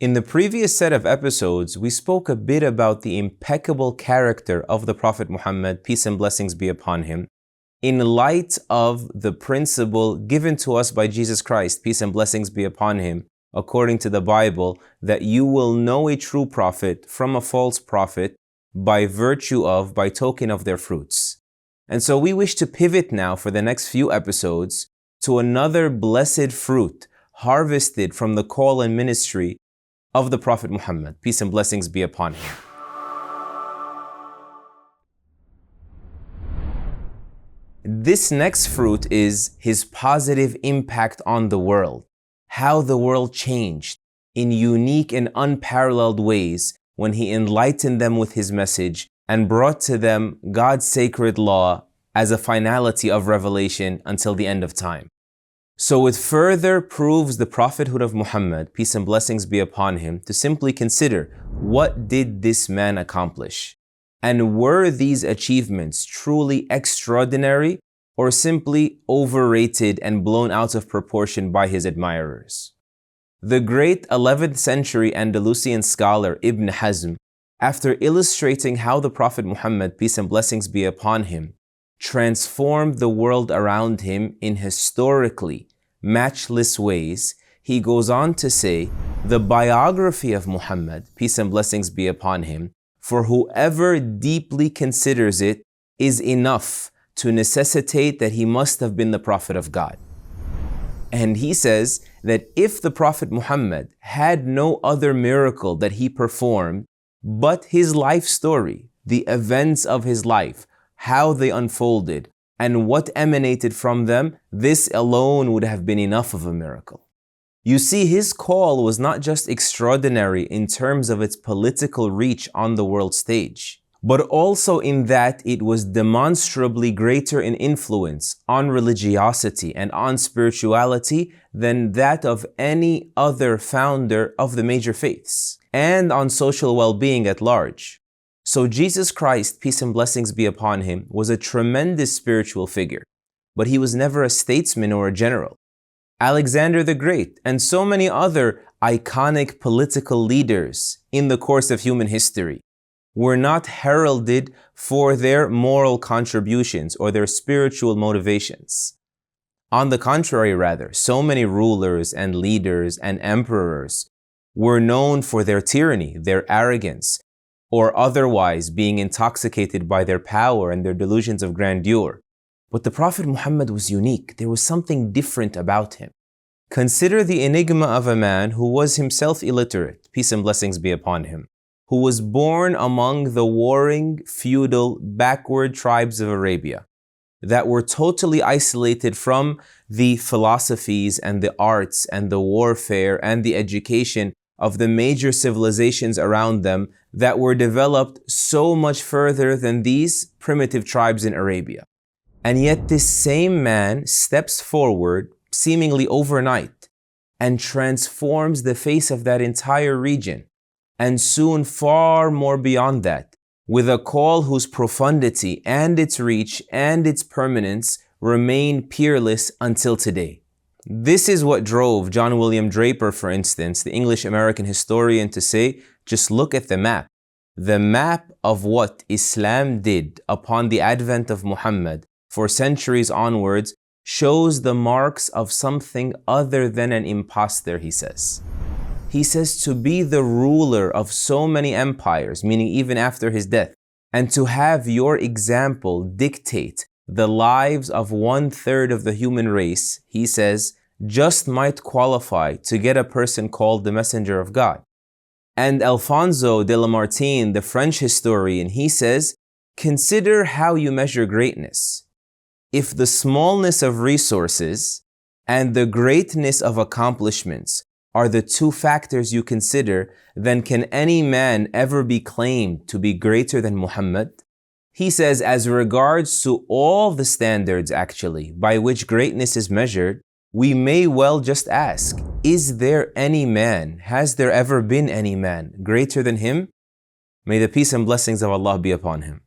In the previous set of episodes, we spoke a bit about the impeccable character of the Prophet Muhammad, peace and blessings be upon him, in light of the principle given to us by Jesus Christ, peace and blessings be upon him, according to the Bible, that you will know a true prophet from a false prophet by token of their fruits. And so we wish to pivot now for the next few episodes to another blessed fruit harvested from the call and ministry of the Prophet Muhammad, peace and blessings be upon him. This next fruit is his positive impact on the world, how the world changed in unique and unparalleled ways when he enlightened them with his message and brought to them God's sacred law as a finality of revelation until the end of time. So it further proves the prophethood of Muhammad, peace and blessings be upon him, to simply consider, what did this man accomplish? And were these achievements truly extraordinary or simply overrated and blown out of proportion by his admirers? The great 11th century Andalusian scholar Ibn Hazm, after illustrating how the Prophet Muhammad, peace and blessings be upon him, transformed the world around him in historically matchless ways, he goes on to say, the biography of Muhammad, peace and blessings be upon him, for whoever deeply considers it, is enough to necessitate that he must have been the Prophet of God. And he says that if the Prophet Muhammad had no other miracle that he performed, but his life story, the events of his life, how they unfolded, and what emanated from them, this alone would have been enough of a miracle. You see, his call was not just extraordinary in terms of its political reach on the world stage, but also in that it was demonstrably greater in influence on religiosity and on spirituality than that of any other founder of the major faiths, and on social well-being at large. So Jesus Christ, peace and blessings be upon him, was a tremendous spiritual figure, but he was never a statesman or a general. Alexander the Great and so many other iconic political leaders in the course of human history were not heralded for their moral contributions or their spiritual motivations. On the contrary, rather, so many rulers and leaders and emperors were known for their tyranny, their arrogance, or otherwise being intoxicated by their power and their delusions of grandeur. But the Prophet Muhammad was unique. There was something different about him. Consider the enigma of a man who was himself illiterate, peace and blessings be upon him, who was born among the warring, feudal, backward tribes of Arabia that were totally isolated from the philosophies and the arts and the warfare and the education of the major civilizations around them that were developed so much further than these primitive tribes in Arabia. And yet this same man steps forward, seemingly overnight, and transforms the face of that entire region, and soon far more beyond that, with a call whose profundity and its reach and its permanence remain peerless until today. This is what drove John William Draper, for instance, the English-American historian, to say, just look at the map. The map of what Islam did upon the advent of Muhammad for centuries onwards shows the marks of something other than an impostor, he says. He says to be the ruler of so many empires, meaning even after his death, and to have your example dictate the lives of 1/3 of the human race, he says, just might qualify to get a person called the messenger of God. And Alfonso de Lamartine, the French historian, he says, consider how you measure greatness. If the smallness of resources and the greatness of accomplishments are the two factors you consider, then can any man ever be claimed to be greater than Muhammad? He says, as regards to all the standards actually by which greatness is measured, we may well just ask, is there any man, has there ever been any man greater than him? May the peace and blessings of Allah be upon him.